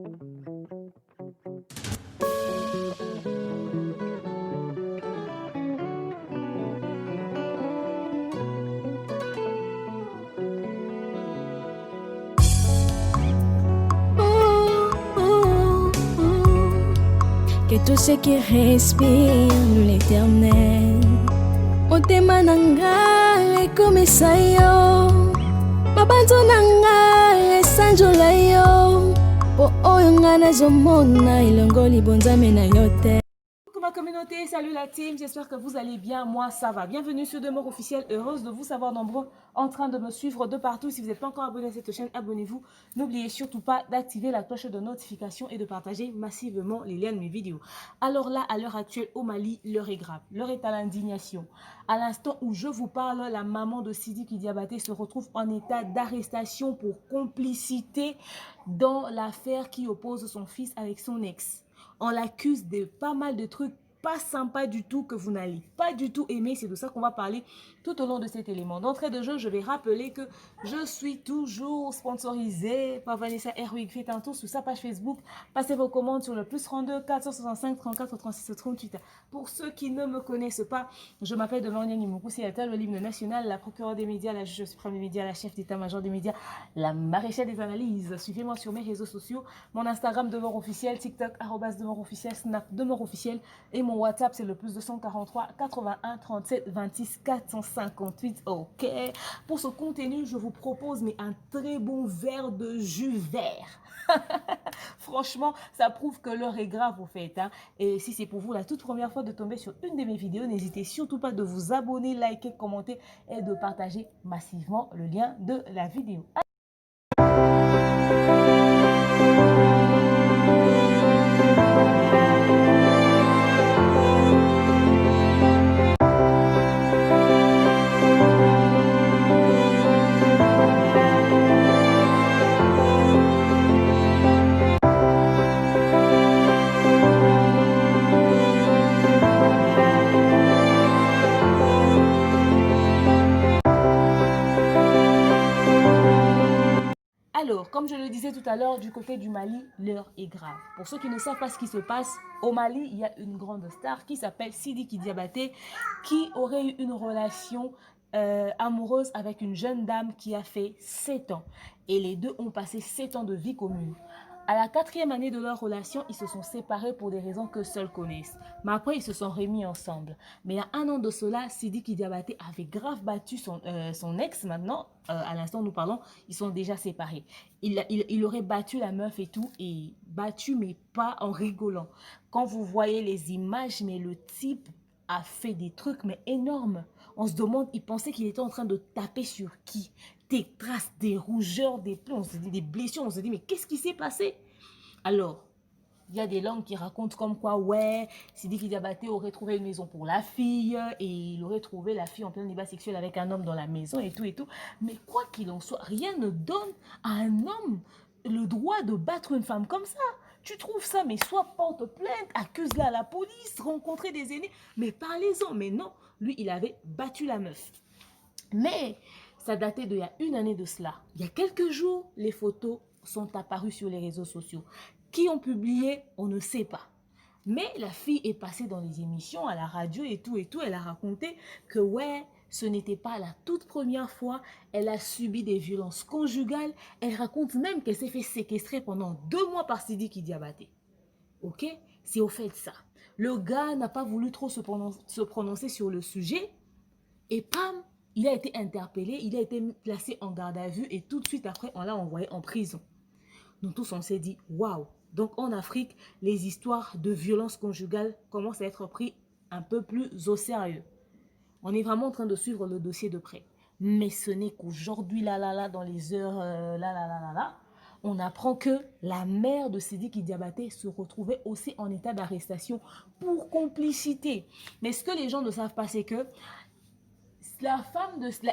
Que tout ce qui respire l'éternel motema nanga ekomisa yo mabanzo nanga esanjola yo po oyo nga nazomona elongo libonzame na yo te. Ma communauté, salut la team, j'espère que vous allez bien, moi ça va. Bienvenue sur Demeure Officielle, heureuse de vous savoir nombreux en train de me suivre de partout. Si vous n'êtes pas encore abonné à cette chaîne, abonnez-vous. N'oubliez surtout pas d'activer la cloche de notification et de partager massivement les liens de mes vidéos. Alors là, à l'heure actuelle, au Mali, l'heure est grave, l'heure est à l'indignation. À l'instant où je vous parle, la maman de Sidiki Diabaté se retrouve en état d'arrestation pour complicité dans l'affaire qui oppose son fils avec son ex. On l'accuse de pas mal de trucs pas sympas du tout que vous n'allez pas du tout aimer. C'est de ça qu'on va parler tout au long de cet élément. D'entrée de jeu, je vais rappeler que je suis toujours sponsorisée par Vanessa Herwig. Faites un tour sur sa page Facebook. Passez vos commandes sur le +32 465 34 36 38. Pour ceux qui ne me connaissent pas, je m'appelle Demornia Nimoukoussi Ata, le hymne national, la procureure des médias, la juge suprême des médias, la chef d'état-major des médias, la maréchale des analyses. Suivez-moi sur mes réseaux sociaux. Mon Instagram Demeure Officiel, TikTok @Demeure Officiel, Snap Demeure Officiel et mon WhatsApp c'est le +243 81 37 26 458. Ok. Pour ce contenu, je vous propose un très bon verre de jus vert. Franchement, ça prouve que l'heure est grave au fait. Hein. Et si c'est pour vous la toute première fois de tomber sur une de mes vidéos, n'hésitez surtout pas de vous abonner, liker, commenter et de partager massivement le lien de la vidéo. Alors, comme je le disais tout à l'heure, du côté du Mali, l'heure est grave. Pour ceux qui ne savent pas ce qui se passe, au Mali, il y a une grande star qui s'appelle Sidiki Diabaté, qui aurait eu une relation amoureuse avec une jeune dame qui a fait 7 ans. Et les deux ont passé 7 ans de vie commune. À la 4e année de leur relation, ils se sont séparés pour des raisons que seuls connaissent. Mais après, ils se sont remis ensemble. Mais il y a 1 an de cela, Sidiki Diabaté avait grave battu son ex maintenant. À l'instant où nous parlons, ils sont déjà séparés. Il aurait battu la meuf et tout, et battu, mais pas en rigolant. Quand vous voyez les images, mais le type a fait des trucs mais énormes. On se demande, il pensait qu'il était en train de taper sur qui? Des traces, des rougeurs, des plaies, on se dit des blessures, on se dit mais qu'est-ce qui s'est passé? Alors, il y a des langues qui racontent comme quoi, ouais, Sidiki Diabaté aurait trouvé une maison pour la fille et il aurait trouvé la fille en plein débat sexuel avec un homme dans la maison et tout et tout. Mais quoi qu'il en soit, rien ne donne à un homme le droit de battre une femme comme ça. Tu trouves ça, mais soit porte plainte, accuse-la à la police, rencontrer des aînés, mais parlez-en. Mais non, lui, il avait battu la meuf. Mais ça datait d'il y a 1 année de cela. Il y a quelques jours, les photos sont apparues sur les réseaux sociaux. Qui ont publié, on ne sait pas. Mais la fille est passée dans les émissions, à la radio et tout. Elle a raconté que ouais, ce n'était pas la toute première fois. Elle a subi des violences conjugales. Elle raconte même qu'elle s'est fait séquestrer pendant 2 mois par Sidiki Diabaté. Ok? C'est au fait ça. Le gars n'a pas voulu trop se prononcer sur le sujet. Et pam, il a été interpellé, il a été placé en garde à vue et tout de suite après, on l'a envoyé en prison. Nous tous, on s'est dit, waouh! Donc en Afrique, les histoires de violence conjugale commencent à être prises un peu plus au sérieux. On est vraiment en train de suivre le dossier de près. Mais ce n'est qu'aujourd'hui, dans les heures, on apprend que la mère de Sidiki Diabaté se retrouvait aussi en état d'arrestation pour complicité. Mais ce que les gens ne savent pas, c'est que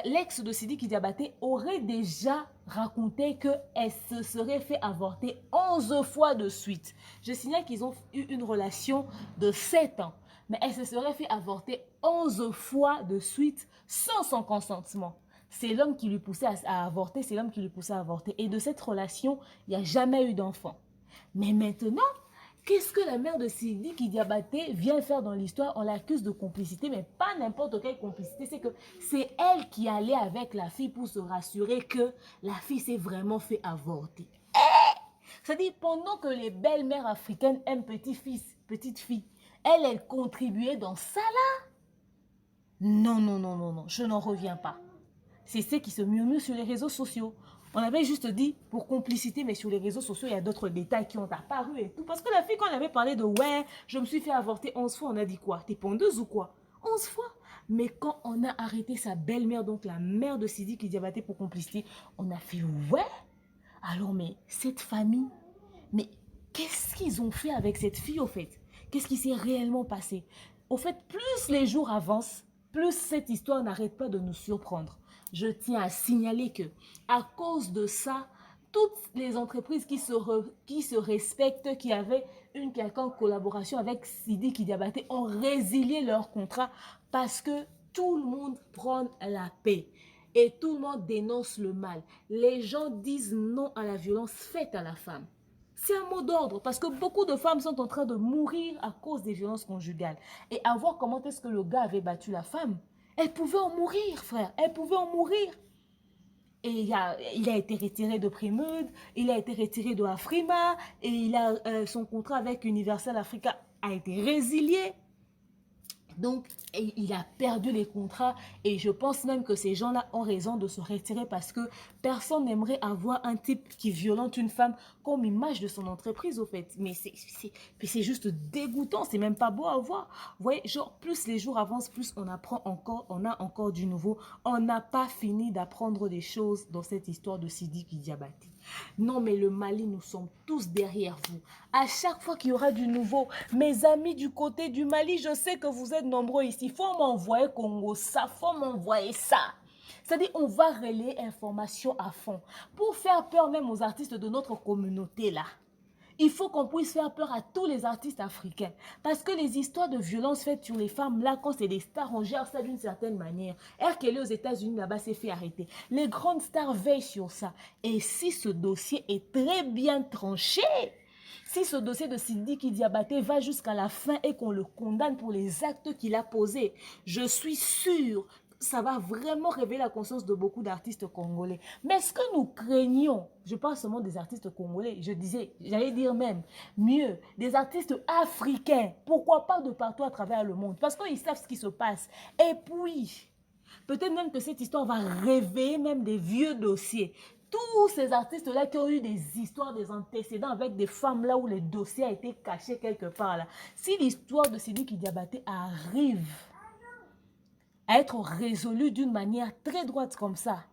l'ex de Sidiki Diabaté aurait déjà raconté qu'elle se serait fait avorter 11 fois de suite. Je signale qu'ils ont eu une relation de 7 ans. Mais elle se serait fait avorter 11 fois de suite sans son consentement. C'est l'homme qui lui poussait à avorter, c'est l'homme qui lui poussait à avorter. Et de cette relation, il n'y a jamais eu d'enfant. Mais maintenant, qu'est-ce que la mère de Sidiki Diabaté vient faire dans l'histoire? On l'accuse de complicité, mais pas n'importe quelle complicité. C'est que c'est elle qui allait avec la fille pour se rassurer que la fille s'est vraiment fait avorter. C'est-à-dire, pendant que les belles-mères africaines aiment petit-fils, petite-fille, elle contribuait dans ça là. Non, non, non, non, non, je n'en reviens pas. C'est ce qui se murmure sur les réseaux sociaux. On avait juste dit pour complicité, mais sur les réseaux sociaux, il y a d'autres détails qui ont apparu et tout. Parce que la fille, quand on avait parlé de ouais, je me suis fait avorter 11 fois, on a dit quoi? T'es pondeuse ou quoi? 11 fois. Mais quand on a arrêté sa belle-mère, donc la mère de Sidiki Diabaté pour complicité, on a fait ouais. Alors, mais cette famille, mais qu'est-ce qu'ils ont fait avec cette fille au fait? Qu'est-ce qui s'est réellement passé? Au fait, plus les jours avancent, plus cette histoire n'arrête pas de nous surprendre. Je tiens à signaler que, à cause de ça, toutes les entreprises qui se respectent, qui avaient une quelconque collaboration avec Sidiki Diabaté, ont résilié leur contrat parce que tout le monde prône la paix et tout le monde dénonce le mal. Les gens disent non à la violence faite à la femme. C'est un mot d'ordre parce que beaucoup de femmes sont en train de mourir à cause des violences conjugales. Et à voir comment est-ce que le gars avait battu la femme, elle pouvait en mourir, frère. Elle pouvait en mourir. Et il a été retiré de Prémude, il a été retiré de Afrima, et son contrat avec Universal Africa a été résilié. Donc, il a perdu les contrats et je pense même que ces gens-là ont raison de se retirer parce que personne n'aimerait avoir un type qui violente une femme comme image de son entreprise, au fait. Mais c'est juste dégoûtant, c'est même pas beau à voir. Vous voyez, genre, plus les jours avancent, plus on apprend encore, on a encore du nouveau. On n'a pas fini d'apprendre des choses dans cette histoire de Sidiki Diabaté. Non, mais le Mali, nous sommes tous derrière vous. À chaque fois qu'il y aura du nouveau, mes amis du côté du Mali, je sais que vous êtes nombreux ici. Il faut m'envoyer Congo, ça, faut m'envoyer ça. C'est-à-dire, on va relayer l'information à fond pour faire peur même aux artistes de notre communauté là. Il faut qu'on puisse faire peur à tous les artistes africains. Parce que les histoires de violence faites sur les femmes, là, quand c'est des stars, on gère ça d'une certaine manière. R. Kelly aux États-Unis, là-bas, s'est fait arrêter. Les grandes stars veillent sur ça. Et si ce dossier est très bien tranché, si ce dossier de Sidiki Diabaté va jusqu'à la fin et qu'on le condamne pour les actes qu'il a posés, je suis sûre ça va vraiment réveiller la conscience de beaucoup d'artistes congolais. Mais ce que nous craignons, je parle seulement des artistes congolais, j'allais dire même mieux, des artistes africains, pourquoi pas de partout à travers le monde, parce qu'ils savent ce qui se passe. Et puis, peut-être même que cette histoire va réveiller même des vieux dossiers. Tous ces artistes-là qui ont eu des histoires, des antécédents avec des femmes là où les dossiers ont été cachés quelque part là. Si l'histoire de Sidiki Diabaté arrive à être résolu d'une manière très droite comme ça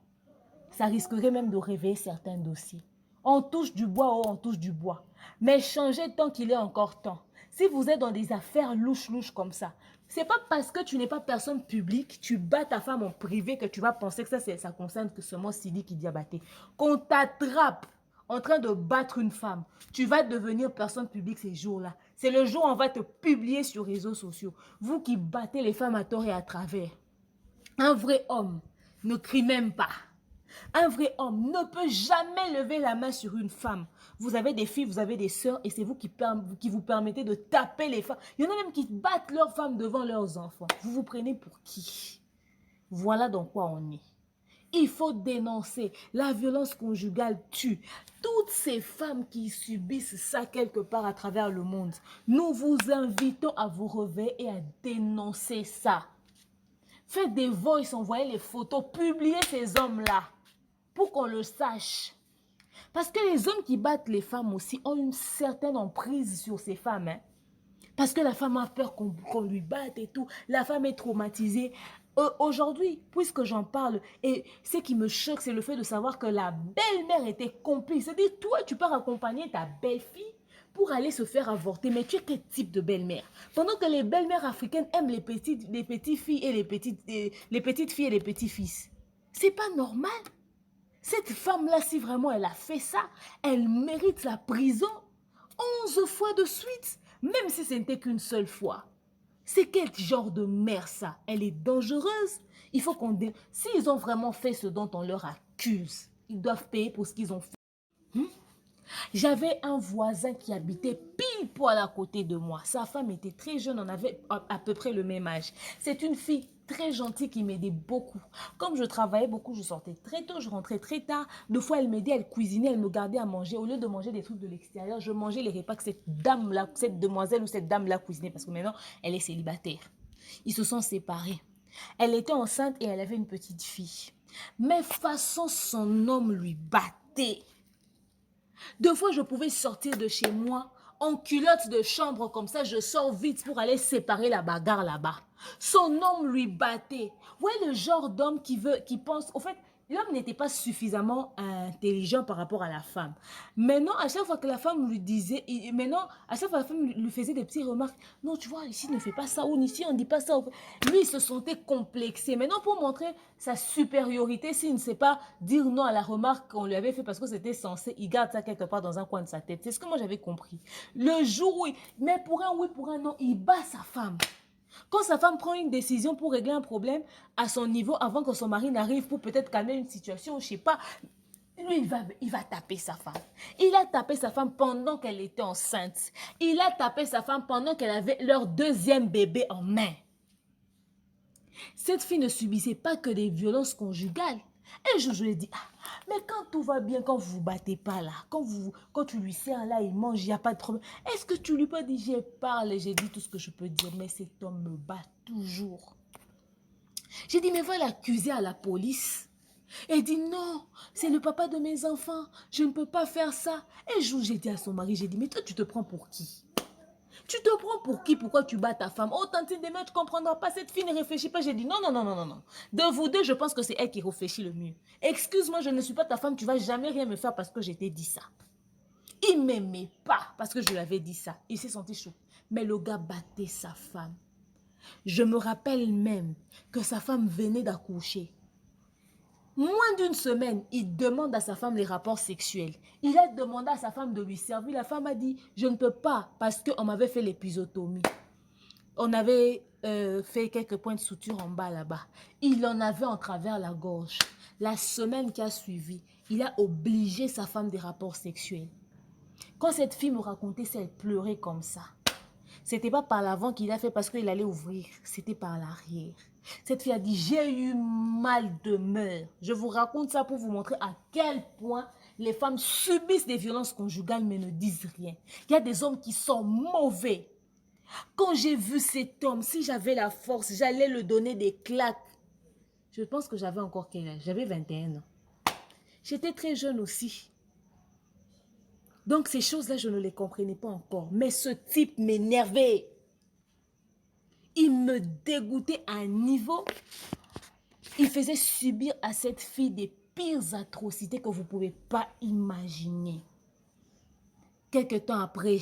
risquerait même de réveiller certains dossiers. On touche du bois, oh, on touche du bois. Mais changez tant qu'il est encore temps. Si vous êtes dans des affaires louches comme ça, c'est pas parce que tu n'es pas personne publique, tu bats ta femme en privé que tu vas penser que ça concerne que seulement Sidiki Diabaté. Qu'on t'attrape en train de battre une femme, tu vas devenir personne publique ces jours-là. C'est le jour où on va te publier sur les réseaux sociaux. Vous qui battez les femmes à tort et à travers. Un vrai homme ne crie même pas. Un vrai homme ne peut jamais lever la main sur une femme. Vous avez des filles, vous avez des sœurs et c'est vous qui vous permettez de taper les femmes. Il y en a même qui battent leurs femmes devant leurs enfants. Vous vous prenez pour qui? Voilà dans quoi on est. Il faut dénoncer. La violence conjugale tue. Toutes ces femmes qui subissent ça quelque part à travers le monde, nous vous invitons à vous réveiller et à dénoncer ça. Faites des voices, envoyez les photos, publiez ces hommes-là pour qu'on le sache. Parce que les hommes qui battent les femmes aussi ont une certaine emprise sur ces femmes. Hein. Parce que la femme a peur qu'on lui batte et tout. La femme est traumatisée. Aujourd'hui, puisque j'en parle, et ce qui me choque, c'est le fait de savoir que la belle-mère était complice. C'est-à-dire, toi, tu pars accompagner ta belle-fille pour aller se faire avorter. Mais tu es quel type de belle-mère? Pendant que les belles-mères africaines aiment les petites filles et les petites filles et les petits-fils. C'est pas normal. Cette femme-là, si vraiment elle a fait ça, elle mérite la prison 11 fois de suite, même si ce n'était qu'une seule fois. C'est quel genre de mère ça? Elle est dangereuse. Il faut qu'on... S'ils ont vraiment fait ce dont on leur accuse, ils doivent payer pour ce qu'ils ont fait. J'avais un voisin qui habitait pile poil à côté de moi. Sa femme était très jeune, on avait à peu près le même âge. C'est une fille très gentille qui m'aidait beaucoup. Comme je travaillais beaucoup, je sortais très tôt, je rentrais très tard. Deux fois, elle m'aidait, elle cuisinait, elle me gardait à manger. Au lieu de manger des trucs de l'extérieur, je mangeais les repas que cette dame-là, cette demoiselle ou cette dame-là cuisinait parce que maintenant, elle est célibataire. Ils se sont séparés. Elle était enceinte et elle avait une petite fille. Mais façon, son homme lui battait. Deux fois, je pouvais sortir de chez moi en culotte de chambre comme ça. Je sors vite pour aller séparer la bagarre là-bas. Son homme lui battait. Vous voyez le genre d'homme qui pense... Au fait, l'homme n'était pas suffisamment intelligent par rapport à la femme. Maintenant, à chaque fois que la femme lui disait... Maintenant, à chaque fois que la femme lui faisait des petites remarques. Non, tu vois, ici, ne fais pas ça. Ou ici, on ne dit pas ça. Lui, il se sentait complexé. Maintenant, pour montrer sa supériorité, s'il ne sait pas dire non à la remarque qu'on lui avait fait parce que c'était censé, il garde ça quelque part dans un coin de sa tête. C'est ce que moi, j'avais compris. Le jour où... Mais pour un oui, pour un non, il bat sa femme. Quand sa femme prend une décision pour régler un problème à son niveau avant que son mari n'arrive pour peut-être calmer une situation, je ne sais pas, lui, il va taper sa femme. Il a tapé sa femme pendant qu'elle était enceinte. Il a tapé sa femme pendant qu'elle avait leur deuxième bébé en main. Cette fille ne subissait pas que des violences conjugales. Et je lui ai dit, mais quand tout va bien, quand vous ne vous battez pas là, quand tu lui sers là, il mange, il n'y a pas de problème. Est-ce que tu lui peux dire, j'ai parlé, j'ai dit tout ce que je peux dire, mais cet homme me bat toujours. J'ai dit, mais va l'accuser à la police. Elle dit, non, c'est le papa de mes enfants, je ne peux pas faire ça. Et j'ai dit à son mari, j'ai dit, mais toi, tu te prends pour qui? Tu te prends pour qui? Pourquoi tu bats ta femme? Oh, tantine de tu ne comprendras pas. Cette fille ne réfléchit pas. J'ai dit non, non, non, non, non, non. De vous deux, je pense que c'est elle qui réfléchit le mieux. Excuse-moi, je ne suis pas ta femme. Tu ne vas jamais rien me faire parce que je t'ai dit ça. Il ne m'aimait pas parce que je lui avais dit ça. Il s'est senti chaud. Mais le gars battait sa femme. Je me rappelle même que sa femme venait d'accoucher. Moins d'une semaine, il demande à sa femme les rapports sexuels. Il a demandé à sa femme de lui servir. La femme a dit, je ne peux pas parce qu'on m'avait fait l'épisotomie. On avait fait quelques points de suture en bas là-bas. Il en avait en travers la gorge. La semaine qui a suivi, il a obligé sa femme des rapports sexuels. Quand cette fille me racontait ça, elle pleurait comme ça. C'était pas par l'avant qu'il a fait parce qu'il allait ouvrir. C'était par l'arrière. Cette fille a dit, j'ai eu mal de mer. Je vous raconte ça pour vous montrer à quel point les femmes subissent des violences conjugales mais ne disent rien. Il y a des hommes qui sont mauvais. Quand j'ai vu cet homme, si j'avais la force, j'allais le donner des claques. Je pense que j'avais encore quel âge? J'avais 21 ans. J'étais très jeune aussi. Donc ces choses-là, je ne les comprenais pas encore. Mais ce type m'énervait. Il me dégoûtait à un niveau. Il faisait subir à cette fille des pires atrocités que vous ne pouvez pas imaginer. Quelque temps après,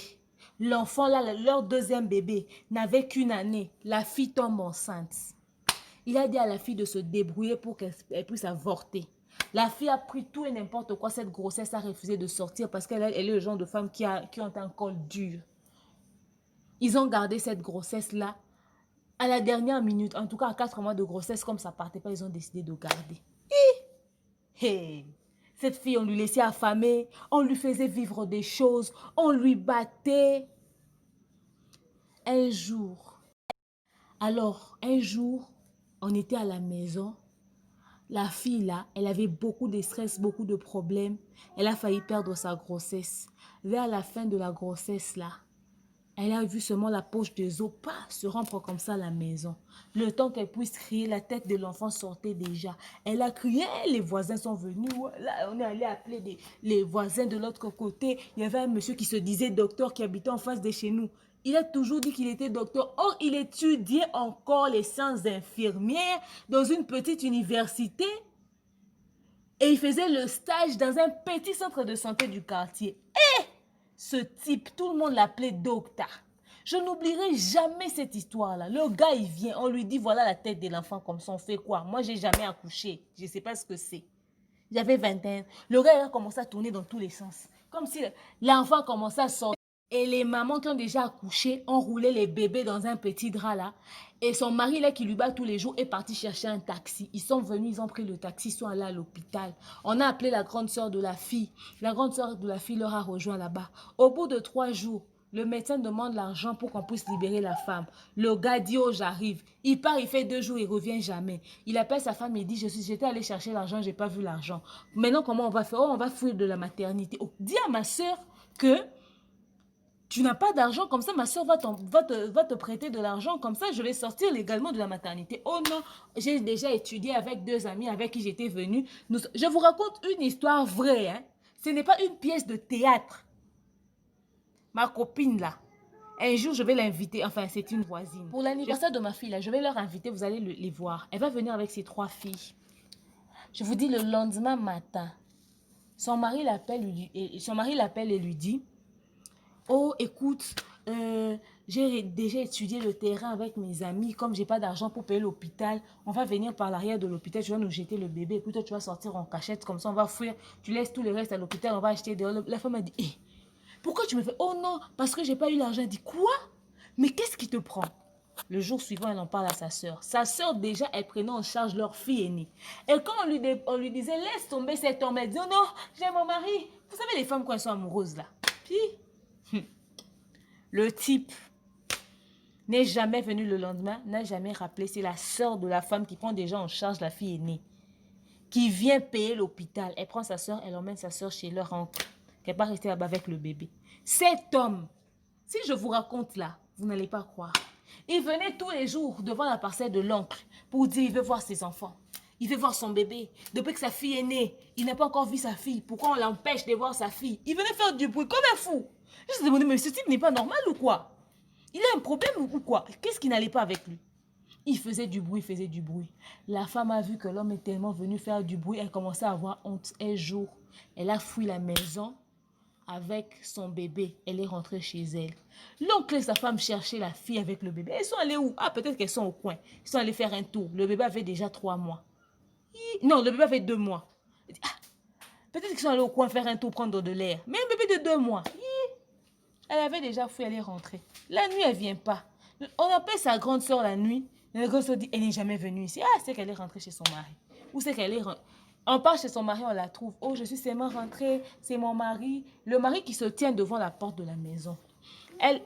l'enfant, là, leur deuxième bébé, n'avait qu'une année. La fille tombe enceinte. Il a dit à la fille de se débrouiller pour qu'elle puisse avorter. La fille a pris tout et n'importe quoi. Cette grossesse a refusé de sortir parce qu'elle est le genre de femme qui ont un col dur. Ils ont gardé cette grossesse-là. À la dernière minute, en tout cas à 4 mois de grossesse, comme ça ne partait pas, ils ont décidé de garder. Hey. Cette fille, on lui laissait affamer, on lui faisait vivre des choses, on lui battait. Un jour, on était à la maison. La fille là, elle avait beaucoup de stress, beaucoup de problèmes. Elle a failli perdre sa grossesse. Vers la fin de la grossesse là, elle a vu seulement la poche des os se rompre comme ça à la maison. Le temps qu'elle puisse crier, la tête de l'enfant sortait déjà. Elle a crié, les voisins sont venus. Là, on est allé appeler les voisins de l'autre côté. Il y avait un monsieur qui se disait docteur qui habitait en face de chez nous. Il a toujours dit qu'il était docteur. Or, il étudiait encore les sciences infirmières dans une petite université. Et il faisait le stage dans un petit centre de santé du quartier. Et ce type, tout le monde l'appelait docteur. Je n'oublierai jamais cette histoire-là. Le gars, il vient, on lui dit, voilà la tête de l'enfant comme ça, on fait quoi? Moi, j'ai jamais accouché. Je ne sais pas ce que c'est. J'avais 21 ans. Le gars, il a commencé à tourner dans tous les sens. Comme si l'enfant commençait à sortir. Et les mamans qui ont déjà accouché ont roulé les bébés dans un petit drap là. Et son mari là qui lui bat tous les jours est parti chercher un taxi. Ils sont venus, ils ont pris le taxi, ils sont allés à l'hôpital. On a appelé la grande sœur de la fille. La grande sœur de la fille leur a rejoint là-bas. Au bout de 3 jours, le médecin demande l'argent pour qu'on puisse libérer la femme. Le gars dit, oh, j'arrive. Il part, il fait 2 jours, il revient jamais. Il appelle sa femme, il dit, j'étais allé chercher l'argent, j'ai pas vu l'argent. Maintenant, comment on va faire? Oh, on va fuir de la maternité. Oh, dis à ma sœur que tu n'as pas d'argent, comme ça ma soeur va te prêter de l'argent, comme ça je vais sortir légalement de la maternité. Oh non, j'ai déjà étudié avec 2 amis avec qui j'étais venue. Je vous raconte une histoire vraie, hein. Ce n'est pas une pièce de théâtre. Ma copine là, un jour je vais l'inviter, enfin c'est une voisine. Pour l'anniversaire de ma fille là, je vais leur inviter, vous allez les voir. Elle va venir avec ses 3 filles. Je vous dis, le lendemain matin, son mari l'appelle et lui dit, oh, écoute, j'ai déjà étudié le terrain avec mes amis. Comme j'ai pas d'argent pour payer l'hôpital, on va venir par l'arrière de l'hôpital. Tu vas nous jeter le bébé. Écoute, toi, tu vas sortir en cachette. Comme ça, on va fuir. Tu laisses tout le reste à l'hôpital. On va acheter dehors. La femme a dit, hey, pourquoi tu me fais? Oh non, parce que j'ai pas eu l'argent. Elle dit, quoi? Mais qu'est-ce qui te prend? Le jour suivant, elle en parle à sa soeur. Sa soeur, déjà, elle prenait en charge leur fille aînée. Et quand on lui disait, laisse tomber cet homme, elle dit, oh non, j'ai mon mari. Vous savez, les femmes, quand elles sont amoureuses, là. Puis, le type n'est jamais venu le lendemain, n'a jamais rappelé. C'est la sœur de la femme qui prend déjà en charge la fille aînée, qui vient payer l'hôpital. Elle prend sa sœur, elle emmène sa sœur chez leur oncle, qui n'est pas restée là-bas avec le bébé. Cet homme, si je vous raconte là, vous n'allez pas croire. Il venait tous les jours devant la parcelle de l'oncle pour dire il veut voir ses enfants. Il veut voir son bébé. Depuis que sa fille est née, il n'a pas encore vu sa fille. Pourquoi on l'empêche de voir sa fille? Il venait faire du bruit comme un fou. Je me suis demandé, mais ce type n'est pas normal ou quoi? Il a un problème ou quoi? Qu'est-ce qui n'allait pas avec lui? Il faisait du bruit, il faisait du bruit. La femme a vu que l'homme est tellement venu faire du bruit, elle commençait à avoir honte. Un jour, elle a fui la maison avec son bébé. Elle est rentrée chez elle. L'oncle et sa femme cherchaient la fille avec le bébé. Elles sont allées où? Ah, peut-être qu'elles sont au coin. Ils sont allés faire un tour. Le bébé avait déjà 3 mois. Non, le bébé avait 2 mois. Ah, peut-être qu'ils sont allés au coin faire un tour, prendre de l'air. Mais un bébé de 2 mois. Elle avait déjà fui, elle est rentrée. La nuit, elle ne vient pas. On appelle sa grande soeur la nuit. La grande soeur dit, elle n'est jamais venue ici. Ah, c'est qu'elle est rentrée chez son mari. Ou c'est qu'elle est rentrée. On part chez son mari, on la trouve. Oh, je suis seulement rentrée, c'est mon mari. Le mari qui se tient devant la porte de la maison. Elle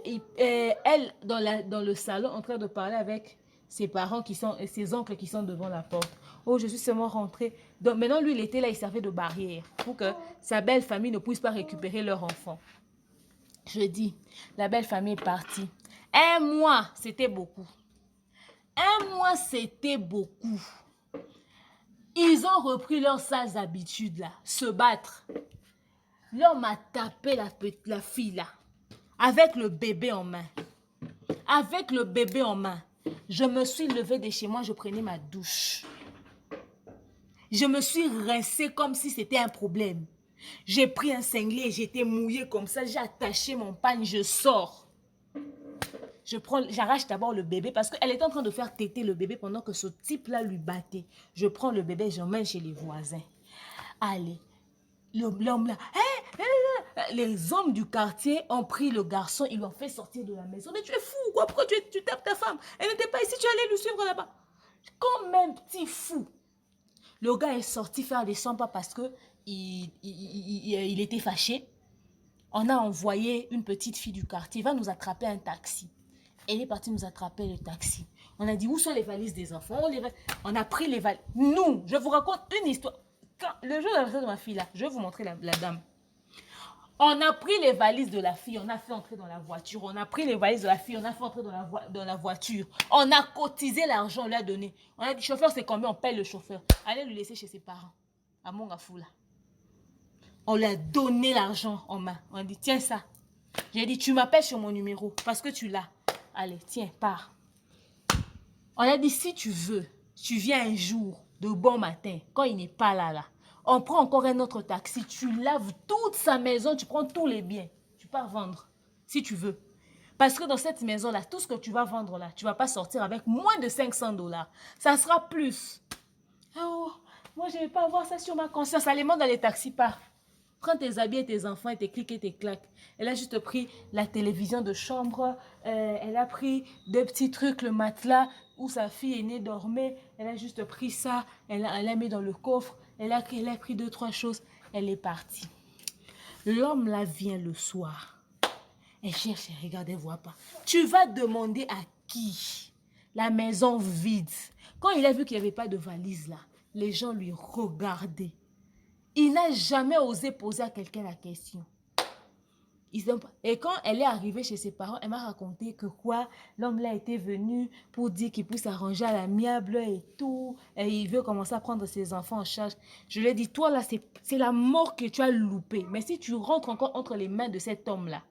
dans le salon, en train de parler avec ses parents ses oncles qui sont devant la porte. Oh, je suis seulement rentrée. Donc maintenant, lui, il était là, il servait de barrière pour que sa belle famille ne puisse pas récupérer leur enfant. Je dis, la belle famille est partie. 1 mois, c'était beaucoup. 1 mois, c'était beaucoup. Ils ont repris leurs sales habitudes là, se battre. L'homme a tapé la fille là, avec le bébé en main. Avec le bébé en main. Je me suis levée de chez moi, je prenais ma douche. Je me suis rincée comme si c'était un problème. J'ai pris un cinglé, j'étais mouillée comme ça, j'ai attaché mon pagne, je sors. J'arrache d'abord le bébé parce qu'elle était en train de faire téter le bébé pendant que ce type-là lui battait. Je prends le bébé, j'emmène chez les voisins. Allez, l'homme là, les hommes du quartier ont pris le garçon, ils l'ont fait sortir de la maison. Mais tu es fou, quoi? Pourquoi tu tapes ta femme? Elle n'était pas ici, tu allais lui suivre là-bas. Comme un petit fou. Le gars est sorti faire des 100 pas parce que il était fâché. On a envoyé une petite fille du quartier, va nous attraper un taxi. Elle est partie nous attraper le taxi. On a dit, où sont les valises des enfants? On a pris les valises. Nous, je vous raconte une histoire. Le jour de l'anniversaire de ma fille, là, je vais vous montrer la dame. On a pris les valises de la fille, on a fait entrer dans la voiture. On a pris les valises de la fille, on a fait entrer dans la voiture. On a cotisé l'argent, on lui a donné. On a dit, chauffeur, c'est combien? On paye le chauffeur. Allez le laisser chez ses parents, à Mongafoula. On lui a donné l'argent en main. On a dit, tiens ça. J'ai dit, tu m'appelles sur mon numéro parce que tu l'as. Allez, tiens, pars. On a dit, si tu veux, tu viens un jour de bon matin, quand il n'est pas là. On prend encore un autre taxi, tu laves toute sa maison, tu prends tous les biens. Tu pars vendre, si tu veux. Parce que dans cette maison-là, tout ce que tu vas vendre là, tu ne vas pas sortir avec moins de 500 $. Ça sera plus. Oh, moi, je ne vais pas avoir ça sur ma conscience. Allez, monte dans les taxis, pars. Prends tes habits et tes enfants et tes clics et tes claques. Elle a juste pris la télévision de chambre, elle a pris deux petits trucs, le matelas où sa fille aînée dormait. Elle a juste pris ça, elle l'a mis dans le coffre. Elle a pris deux, trois choses. Elle est partie. L'homme là vient le soir. Elle cherche, elle regarde, elle ne voit pas. Tu vas demander à qui? La maison vide. Quand il a vu qu'il n'y avait pas de valise là, les gens lui regardaient. Il n'a jamais osé poser à quelqu'un la question. Et quand elle est arrivée chez ses parents, elle m'a raconté que quoi, l'homme là était venu pour dire qu'il puisse s'arranger à l'amiable et tout. Et il veut commencer à prendre ses enfants en charge. Je lui ai dit, toi là, c'est la mort que tu as loupée. Mais si tu rentres encore entre les mains de cet homme là,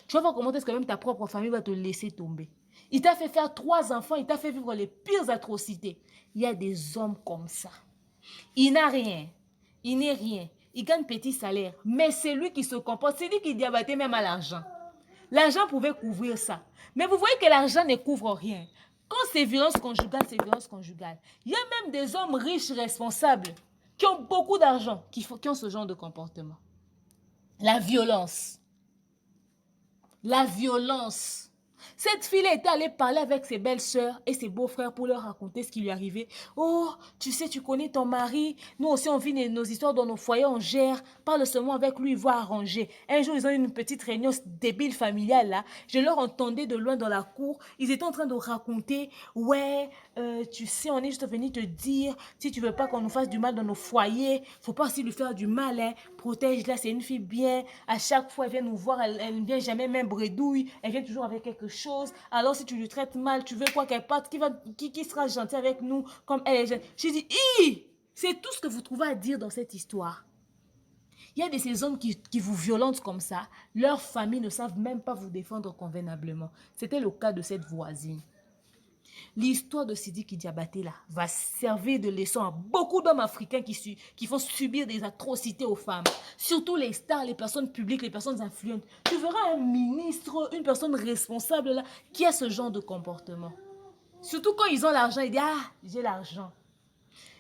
tu vas voir comment est-ce que même ta propre famille va te laisser tomber. Il t'a fait faire 3 enfants, il t'a fait vivre les pires atrocités. Il y a des hommes comme ça. Il n'a rien. Il n'est rien. Il gagne petit salaire. Mais c'est lui qui se comporte. C'est lui qui diabatait même à l'argent. L'argent pouvait couvrir ça. Mais vous voyez que l'argent ne couvre rien. Quand c'est violence conjugale, c'est violence conjugale. Il y a même des hommes riches, responsables, qui ont beaucoup d'argent, qui ont ce genre de comportement. La violence. La violence. Cette fille était allée parler avec ses belles-sœurs et ses beaux-frères pour leur raconter ce qui lui arrivait. Oh, tu sais, tu connais ton mari. Nous aussi, on vit nos histoires dans nos foyers, on gère. Parle seulement avec lui, il va arranger. Un jour, ils ont eu une petite réunion débile familiale là. Je leur entendais de loin dans la cour. Ils étaient en train de raconter. Ouais, tu sais, on est juste venu te dire, si tu veux pas qu'on nous fasse du mal dans nos foyers, faut pas aussi lui faire du mal, hein. Protège-la, c'est une fille bien. À chaque fois, elle vient nous voir, elle ne vient jamais même bredouille. Elle vient toujours avec quelque chose. Alors, si tu lui traites mal, tu veux quoi qu'elle parte, qui sera gentil avec nous comme elle est jeune. Je dis, c'est tout ce que vous trouvez à dire dans cette histoire. Il y a de ces hommes qui vous violentent comme ça. Leurs familles ne savent même pas vous défendre convenablement. C'était le cas de cette voisine. L'histoire de Sidiki Diabaté là va servir de leçon à beaucoup d'hommes africains qui font subir des atrocités aux femmes. Surtout les stars, les personnes publiques, les personnes influentes. Tu verras un ministre, une personne responsable là, qui a ce genre de comportement. Surtout quand ils ont l'argent, ils disent « Ah, j'ai l'argent ».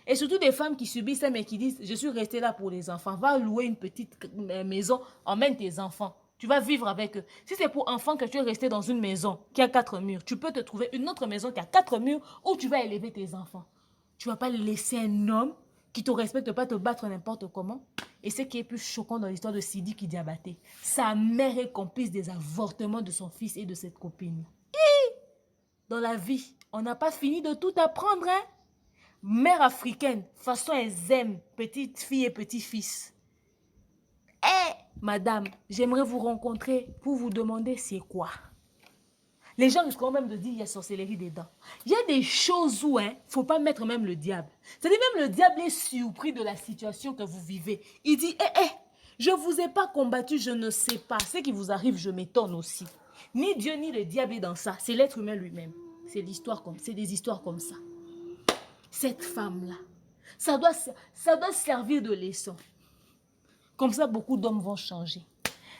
Et surtout des femmes qui subissent ça mais qui disent « Je suis restée là pour les enfants ». Va louer une petite maison, emmène tes enfants. Tu vas vivre avec eux. Si c'est pour enfants que tu es resté dans une maison qui a 4 murs, tu peux te trouver une autre maison qui a 4 murs où tu vas élever tes enfants. Tu ne vas pas laisser un homme qui ne te respecte pas te battre n'importe comment. Et ce qui est plus choquant dans l'histoire de Sidiki Diabaté, sa mère est complice des avortements de son fils et de cette copine. Dans la vie, on n'a pas fini de tout apprendre, hein? Mère africaine, façon elles aiment petite fille et petit fils. Madame, j'aimerais vous rencontrer pour vous demander c'est quoi. Les gens risquent quand même de dire il y a sorcellerie dedans. Il y a des choses où il ne faut pas mettre même le diable. C'est-à-dire même le diable est surpris de la situation que vous vivez. Il dit, je ne vous ai pas combattu, je ne sais pas. Ce qui vous arrive, je m'étonne aussi. Ni Dieu ni le diable est dans ça. C'est l'être humain lui-même. C'est des histoires comme ça. Cette femme-là, ça doit servir de leçon. Comme ça, beaucoup d'hommes vont changer.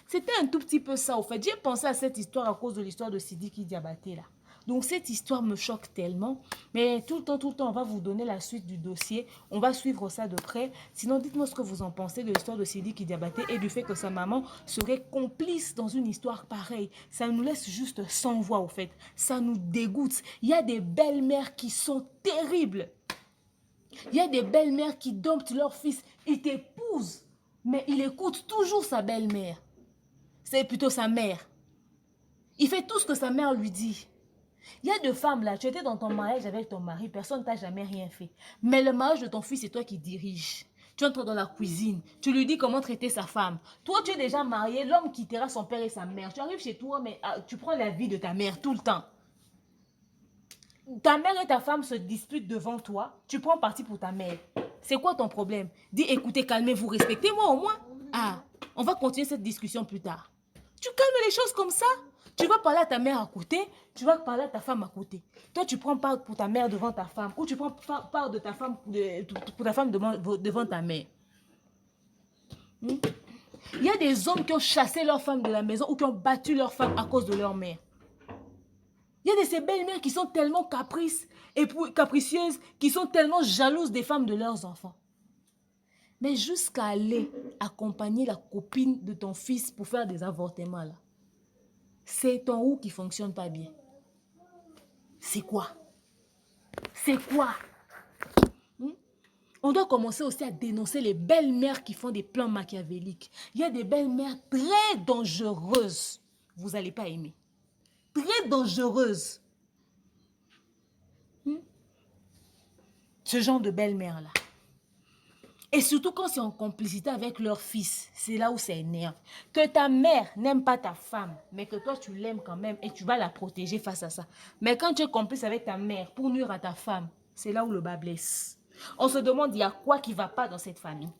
C'était un tout petit peu ça, au fait. J'ai pensé à cette histoire à cause de l'histoire de Sidiki Diabaté, là. Donc, cette histoire me choque tellement. Mais tout le temps, on va vous donner la suite du dossier. On va suivre ça de près. Sinon, dites-moi ce que vous en pensez de l'histoire de Sidiki Diabaté et du fait que sa maman serait complice dans une histoire pareille. Ça nous laisse juste sans voix, au fait. Ça nous dégoûte. Il y a des belles-mères qui sont terribles. Il y a des belles-mères qui domptent leur fils. Ils t'épousent. Mais il écoute toujours sa belle-mère. C'est plutôt sa mère. Il fait tout ce que sa mère lui dit. Il y a deux femmes là, tu étais dans ton mariage avec ton mari, personne ne t'a jamais rien fait. Mais le mariage de ton fils, c'est toi qui diriges. Tu entres dans la cuisine, tu lui dis comment traiter sa femme. Toi, tu es déjà marié, l'homme quittera son père et sa mère. Tu arrives chez toi, mais tu prends la vie de ta mère tout le temps. Ta mère et ta femme se disputent devant toi, tu prends parti pour ta mère. C'est quoi ton problème? Dis, écoutez, calmez-vous, respectez-moi au moins. On va continuer cette discussion plus tard. Tu calmes les choses comme ça. Tu vas parler à ta mère à côté, tu vas parler à ta femme à côté. Toi, tu prends part pour ta mère devant ta femme, ou tu prends part de ta femme pour ta femme devant ta mère. Il y a des hommes qui ont chassé leur femme de la maison ou qui ont battu leur femme à cause de leur mère. Il y a de ces belles-mères qui sont tellement capricieuses, qui sont tellement jalouses des femmes de leurs enfants. Mais jusqu'à aller accompagner la copine de ton fils pour faire des avortements là. C'est ton ou qui fonctionne pas bien. C'est quoi? C'est quoi? On doit commencer aussi à dénoncer les belles-mères qui font des plans machiavéliques. Il y a des belles-mères très dangereuses. Vous n'allez pas aimer. Très dangereuses. Ce genre de belle-mère-là. Et surtout quand c'est en complicité avec leur fils, c'est là où c'est énerve. Que ta mère n'aime pas ta femme, mais que toi tu l'aimes quand même et tu vas la protéger face à ça. Mais quand tu es complice avec ta mère pour nuire à ta femme, c'est là où le bas blesse. On se demande, il y a quoi qui ne va pas dans cette famille?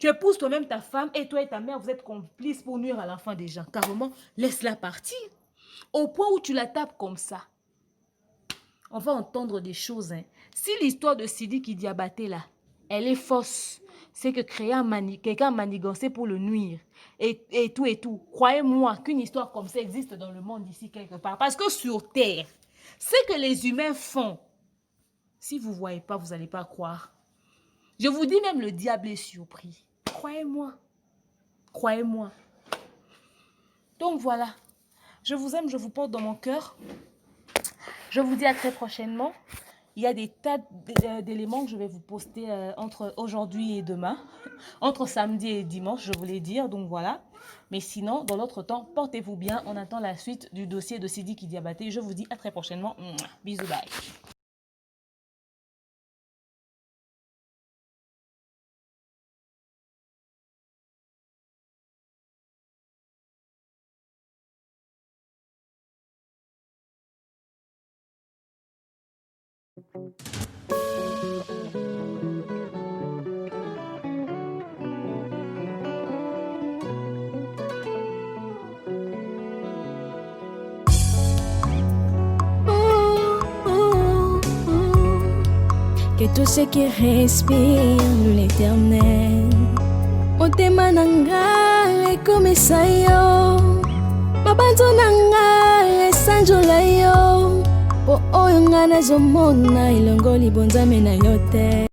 Tu épouses toi-même ta femme et toi et ta mère, vous êtes complices pour nuire à l'enfant des gens. Carrément, laisse-la partir. Au point où tu la tapes comme ça, on va entendre des choses. Si l'histoire de Sidiki Diabaté là, elle est fausse, c'est que quelqu'un a manigancé pour le nuire et tout. Croyez-moi qu'une histoire comme ça existe dans le monde ici quelque part. Parce que sur Terre, ce que les humains font, si vous ne voyez pas, vous n'allez pas croire. Je vous dis même le diable est surpris. Croyez-moi. Croyez-moi. Donc voilà. Je vous aime, je vous porte dans mon cœur. Je vous dis à très prochainement. Il y a des tas d'éléments que je vais vous poster entre aujourd'hui et demain. Entre samedi et dimanche, je voulais dire. Donc voilà. Mais sinon, dans l'autre temps, portez-vous bien. On attend la suite du dossier de Sidiki Diabaté. Je vous dis à très prochainement. Bisous, bye. Que tout ce qui respire l'Éternel motema nanga ekomisa yo mabanzo nanga esanjola yo po oyo nga nazomona elongo libonzame na yo te.